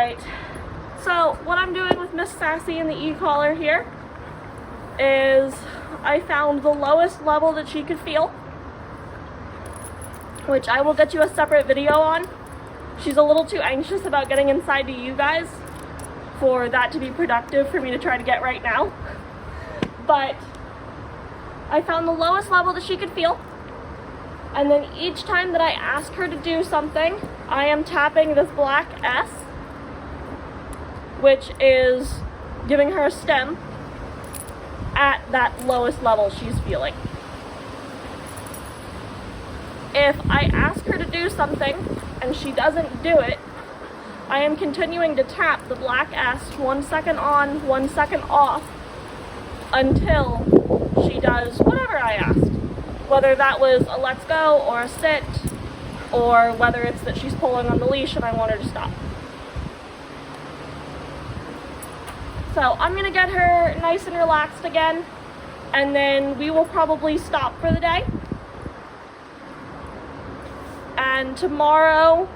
Alright, so what I'm doing with Miss Sassy and the e-collar here is I found the lowest level that she could feel, which I will get you a separate video on. She's a little too anxious about getting inside to you guys for that to be productive for me to try to get right now. But I found the lowest level that she could feel, and then each time that I ask her to do something, I am tapping this black S, which is giving her a stim at that lowest level she's feeling. If I ask her to do something and she doesn't do it, I am continuing to tap the black S 1 second on, 1 second off until she does whatever I asked. Whether that was a let's go or a sit, or whether it's that she's pulling on the leash and I want her to stop. So I'm gonna get her nice and relaxed again, and then we will probably stop for the day. And tomorrow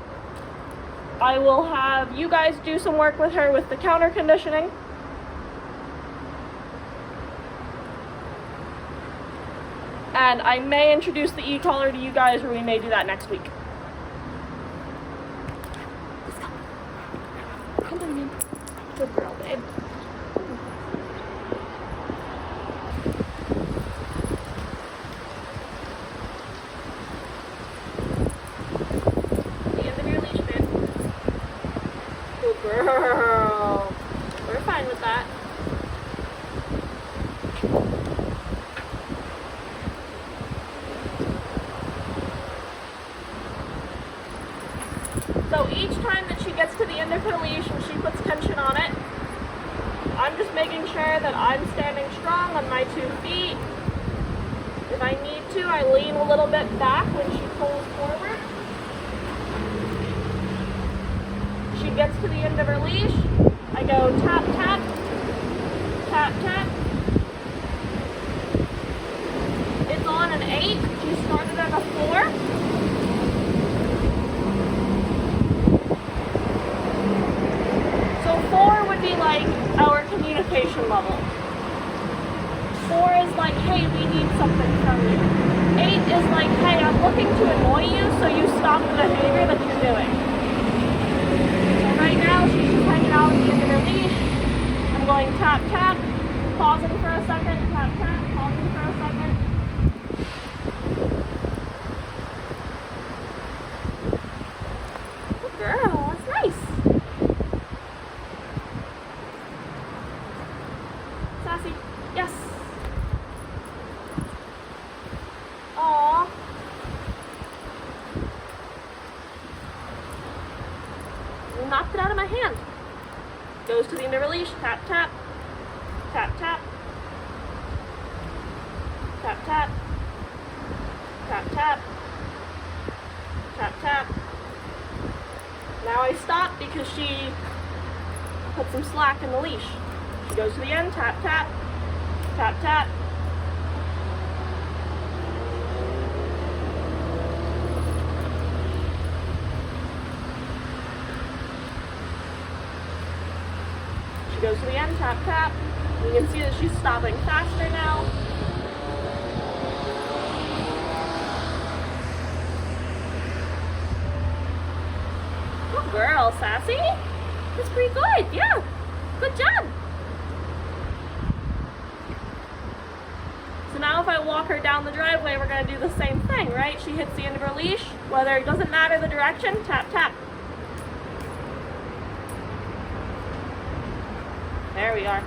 I will have you guys do some work with her with the counter conditioning. And I may introduce the e-collar to you guys, or we may do that next week. Let's go. Come on in. Good girl, babe. The end of your leash, babe. Good girl. We're fine with that. So each time that she gets to the end of her leash and she puts tension on it, I'm just making sure that I'm standing strong on my 2 feet. If I need to, I lean a little bit back when she pulls forward. She gets to the end of her leash, I go tap, tap, tap, tap. It's on an 8, she started at a 4. Like our communication level. 4 is like, hey, we need something from you. 8 is like, hey, I'm looking to annoy you, so you stop the behavior that you're doing. So right now, she's just hanging out at the end of her leash. I'm going tap, tap, pausing for a second, tap, tap, pausing for a second. Good girl, that's nice. Sassy, yes. Aww. You knocked it out of my hand. Goes to the end of her leash. Tap, tap. Tap, tap. Tap, tap. Tap, tap. Tap, tap. Now I stop because she put some slack in the leash. She goes to the end, tap, tap, tap, tap. She goes to the end, tap, tap. You can see that she's stopping faster now. Good girl, Sassy. That's pretty good, yeah. Good job. So now if I walk her down the driveway, we're going to do the same thing, right? She hits the end of her leash, whether it doesn't matter the direction, tap, tap. There we are.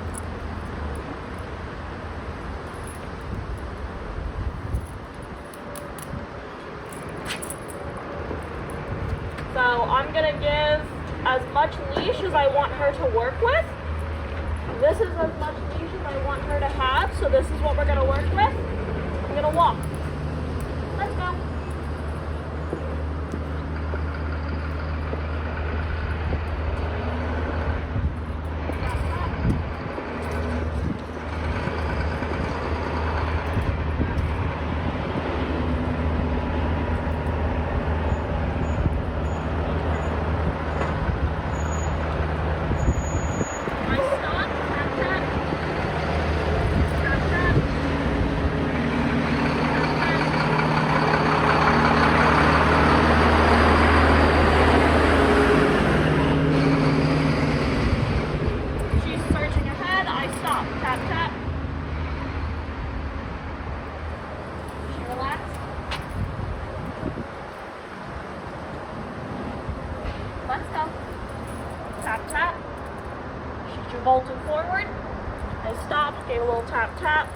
So I'm going to give as much leash as I want her to work with. This is as much leash as I want her to have, so this is what we're going to work with. I'm going to walk. Let's go. a little tap tap.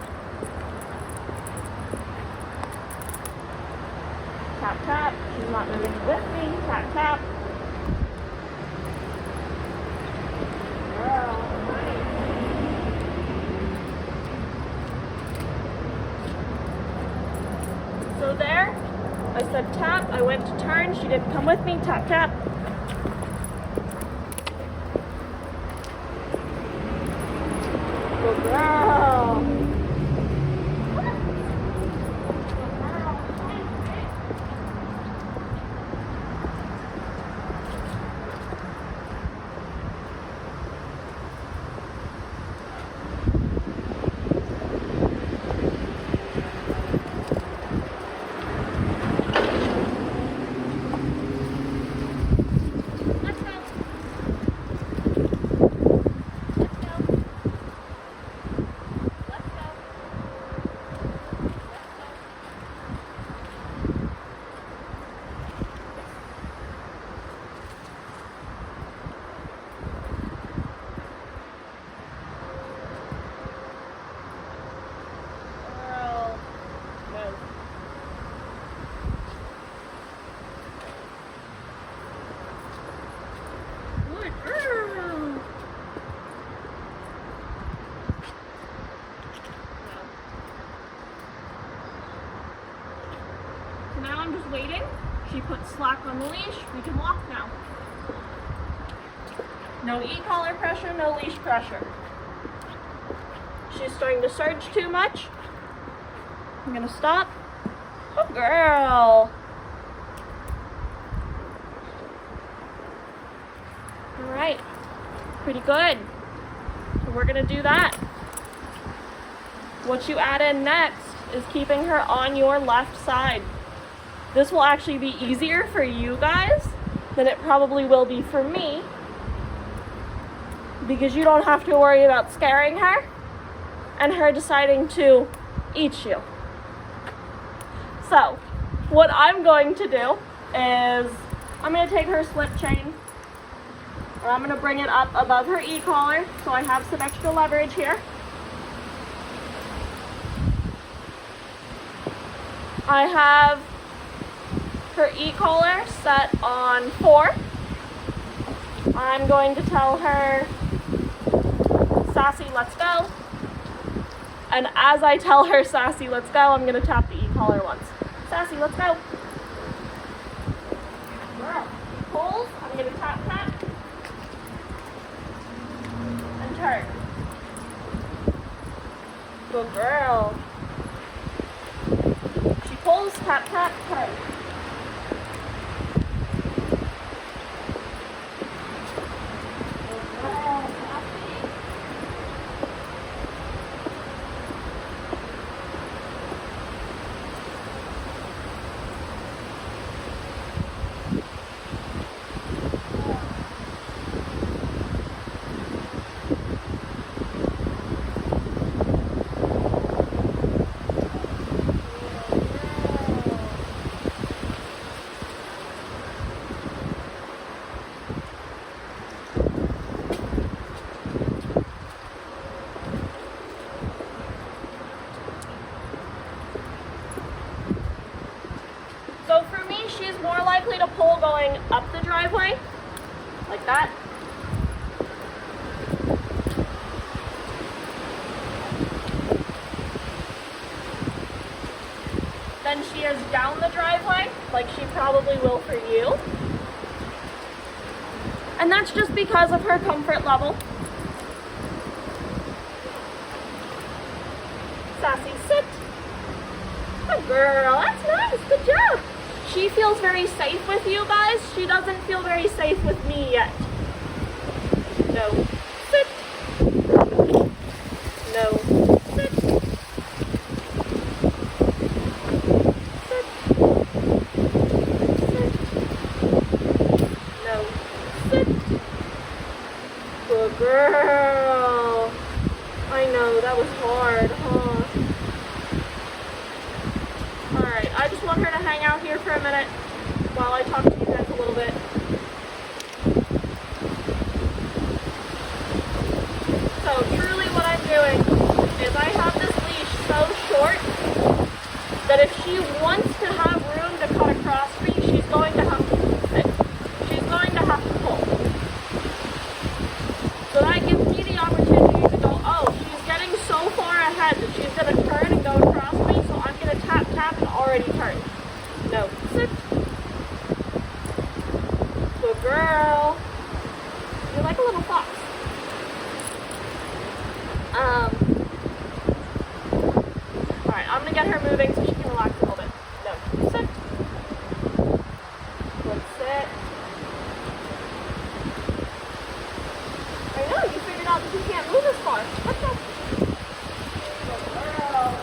Tap tap. She's not moving with me. Tap tap. Girl, nice. So there, I said tap. I went to turn. She didn't come with me. Tap tap. Good girl. Now I'm just waiting. She puts slack on the leash. We can walk now. No e-collar pressure, no leash pressure. She's starting to surge too much. I'm gonna stop. Good girl. All right, pretty good. So we're gonna do that. What you add in next is keeping her on your left side. This will actually be easier for you guys than it probably will be for me, because you don't have to worry about scaring her and her deciding to eat you. So what I'm going to do is I'm going to take her slip chain and I'm going to bring it up above her e-collar so I have some extra leverage here. I have her e-collar set on 4. I'm going to tell her, Sassy, let's go. And as I tell her, Sassy, let's go, I'm going to tap the e-collar once. Sassy, let's go. Girl, she pulls, I'm going to tap, tap. And turn. Good girl. She pulls, tap, tap, turn. She's more likely to pull going up the driveway, like that. Than she is down the driveway, like she probably will for you. And that's just because of her comfort level. Sassy, sit. Good girl, that's nice, good job. She feels very safe with you guys. She doesn't feel very safe with me yet. No. Sit. No. Sit. Sit. Sit. No. Sit. Good girl. I know, that was hard, huh? Alright, I just want her to hang out here for a minute while I talk to you guys a little bit. So truly what I'm doing is that if she wants to have room to cut across me, she's going to have to sit. She's going to have to pull. So that gives me the opportunity to go, oh, she's getting so far ahead that she's going to turn and go across me, so I'm going to tap, tap, and already turn. No, sit. Good girl. You're like a little fox. Alright, I'm gonna get her moving so she can relax a little bit. No, sit. Good sit. I know, you figured out that you can't move as far. Let's go. Good girl.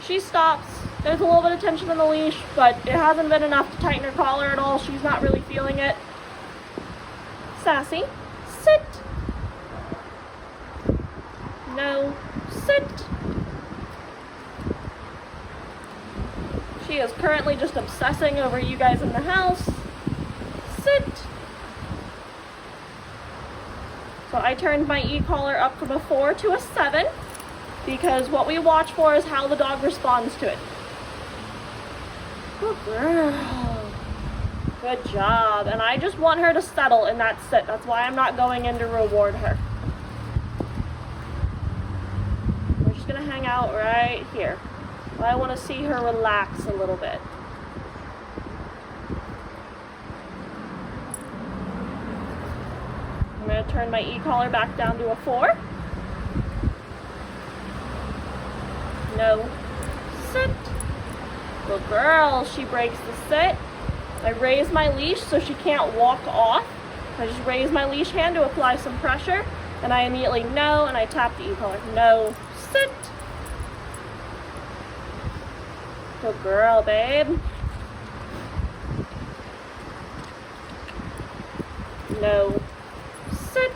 She stops. There's a little bit of tension in the leash, but it hasn't been enough to tighten her collar at all. She's not really feeling it. Sassy, sit. No, sit. She is currently just obsessing over you guys in the house. Sit. So I turned my e-collar up from a 4 to a 7 because what we watch for is how the dog responds to it. Good girl. Good job. And I just want her to settle in that sit. That's why I'm not going in to reward her. We're just gonna hang out right here. I want to see her relax a little bit. I'm going to turn my e-collar back down to a 4. No. Sit. Good girl. She breaks the sit. I raise my leash so she can't walk off. I just raise my leash hand to apply some pressure, and I immediately no, and I tap the e-collar. No. Sit. Good girl, babe. No. Sit.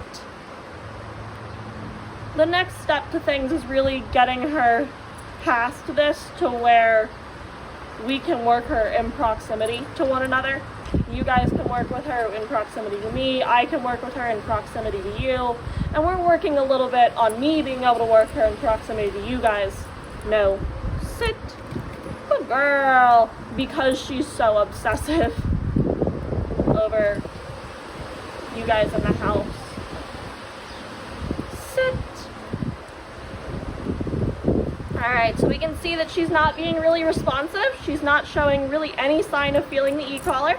The next step to things is really getting her past this to where we can work her in proximity to one another. You guys can work with her in proximity to me. I can work with her in proximity to you. And we're working a little bit on me being able to work her in proximity to you guys. No. Sit. Good girl. Because she's so obsessive over you guys in the house. Sit. Alright, so we can see that she's not being really responsive. She's not showing really any sign of feeling the e-collar.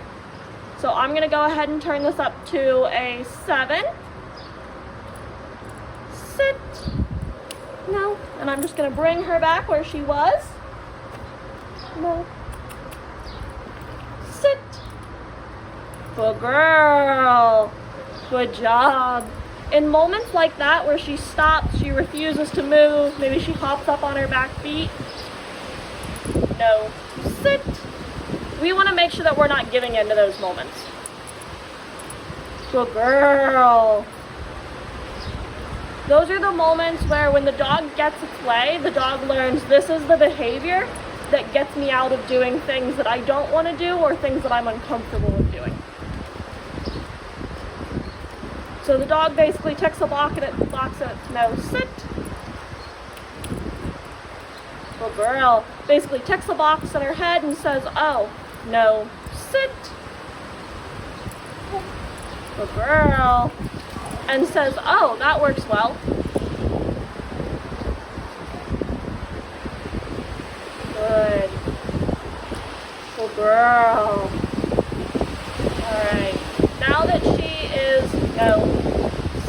So I'm going to go ahead and turn this up to a 7. Sit. No. And I'm just going to bring her back where she was. No. Sit. Good girl. Good job. In moments like that where she stops, she refuses to move, maybe she hops up on her back feet. No. Sit. We want to make sure that we're not giving in to those moments. Good girl. Those are the moments where when the dog gets its way, the dog learns this is the behavior that gets me out of doing things that I don't want to do or things that I'm uncomfortable with doing. So the dog basically ticks a box and it blocks it. No, sit. Good girl. Basically ticks a box in her head and says, oh, no, sit. Good girl. And says, oh, that works well. Good. Good girl. Alright. Now that she is, no,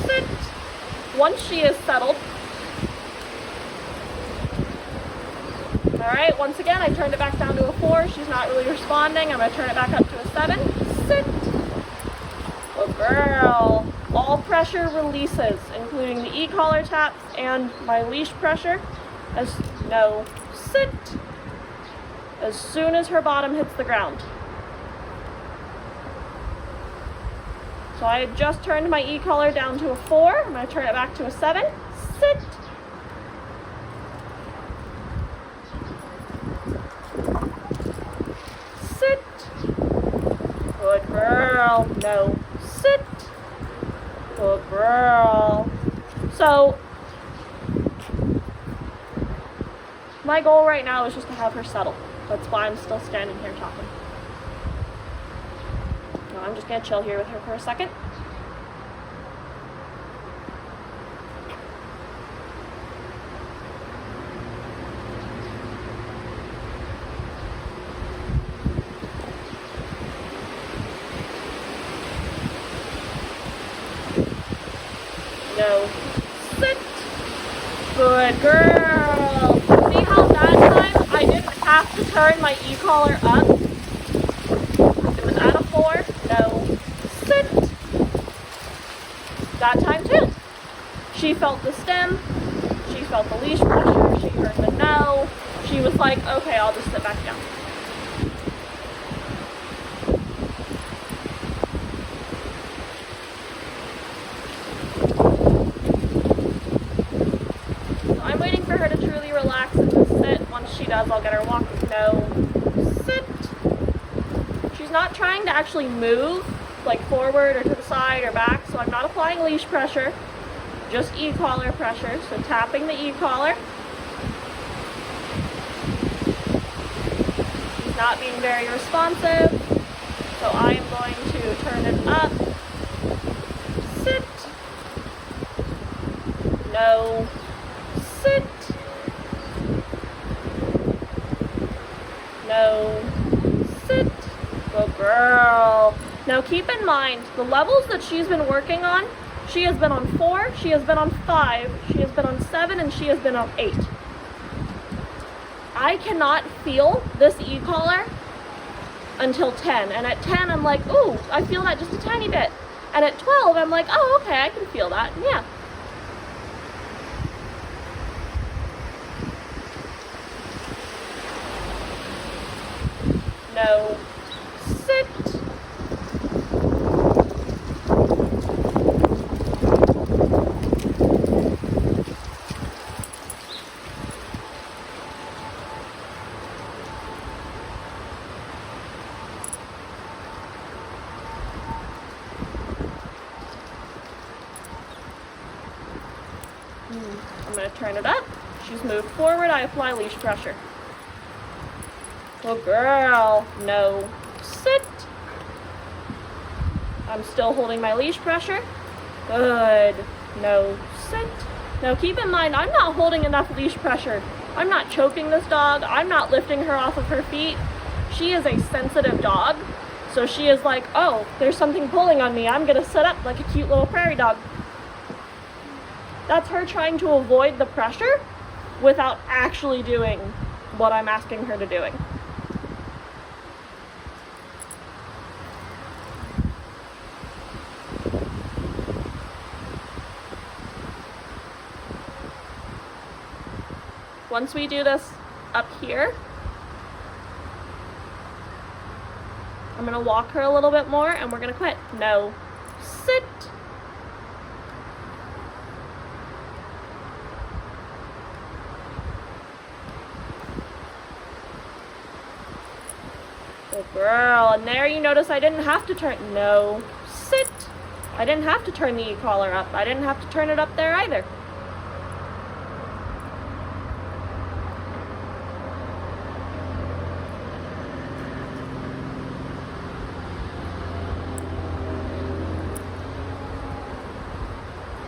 sit. Once she is settled. Alright, once again, I turned it back down to a 4. She's not really responding. I'm going to turn it back up to a 7. Sit. Good girl. All pressure releases, including the e-collar taps and my leash pressure. No, sit. As soon as her bottom hits the ground. So I had just turned my e-collar down to a 4. I'm going to turn it back to a 7. Sit. Sit. Good girl. No. Sit. Good girl. So, my goal right now is just to have her settle. That's why I'm still standing here talking. So I'm just going to chill here with her for a second. No. Sit. Good girl. See how that time I didn't have to turn my e-collar up? It was at a 4. No. Sit. That time too. She felt the stem. She felt the leash pressure. She heard the no. She was like, okay, I'll just sit back down. Relax and just sit. Once she does, I'll get her walking. No. Sit. She's not trying to actually move, like forward or to the side or back, so I'm not applying leash pressure. just e-collar pressure, so tapping the e-collar. She's not being very responsive, so I am going to turn it up. Sit. No. Sit. No. Sit. Good girl. Now keep in mind, the levels that she's been working on, she has been on 4, she has been on 5, she has been on 7, and she has been on 8. I cannot feel this e-collar until 10. And at 10, I'm like, ooh, I feel that just a tiny bit. And at 12, I'm like, oh, okay, I can feel that. Yeah. No. Sit. I'm going to turn it up. She's moved forward. I apply leash pressure. Good girl. No. Sit. I'm still holding my leash pressure. Good. No. Sit. Now keep in mind, I'm not holding enough leash pressure. I'm not choking this dog. I'm not lifting her off of her feet. She is a sensitive dog. So she is like, oh, there's something pulling on me. I'm going to sit up like a cute little prairie dog. That's her trying to avoid the pressure without actually doing what I'm asking her to doing. Once we do this up here, I'm going to walk her a little bit more and we're going to quit. No. Sit. Good girl. And there you notice I didn't have to turn. No. Sit. I didn't have to turn the e-collar up. I didn't have to turn it up there either.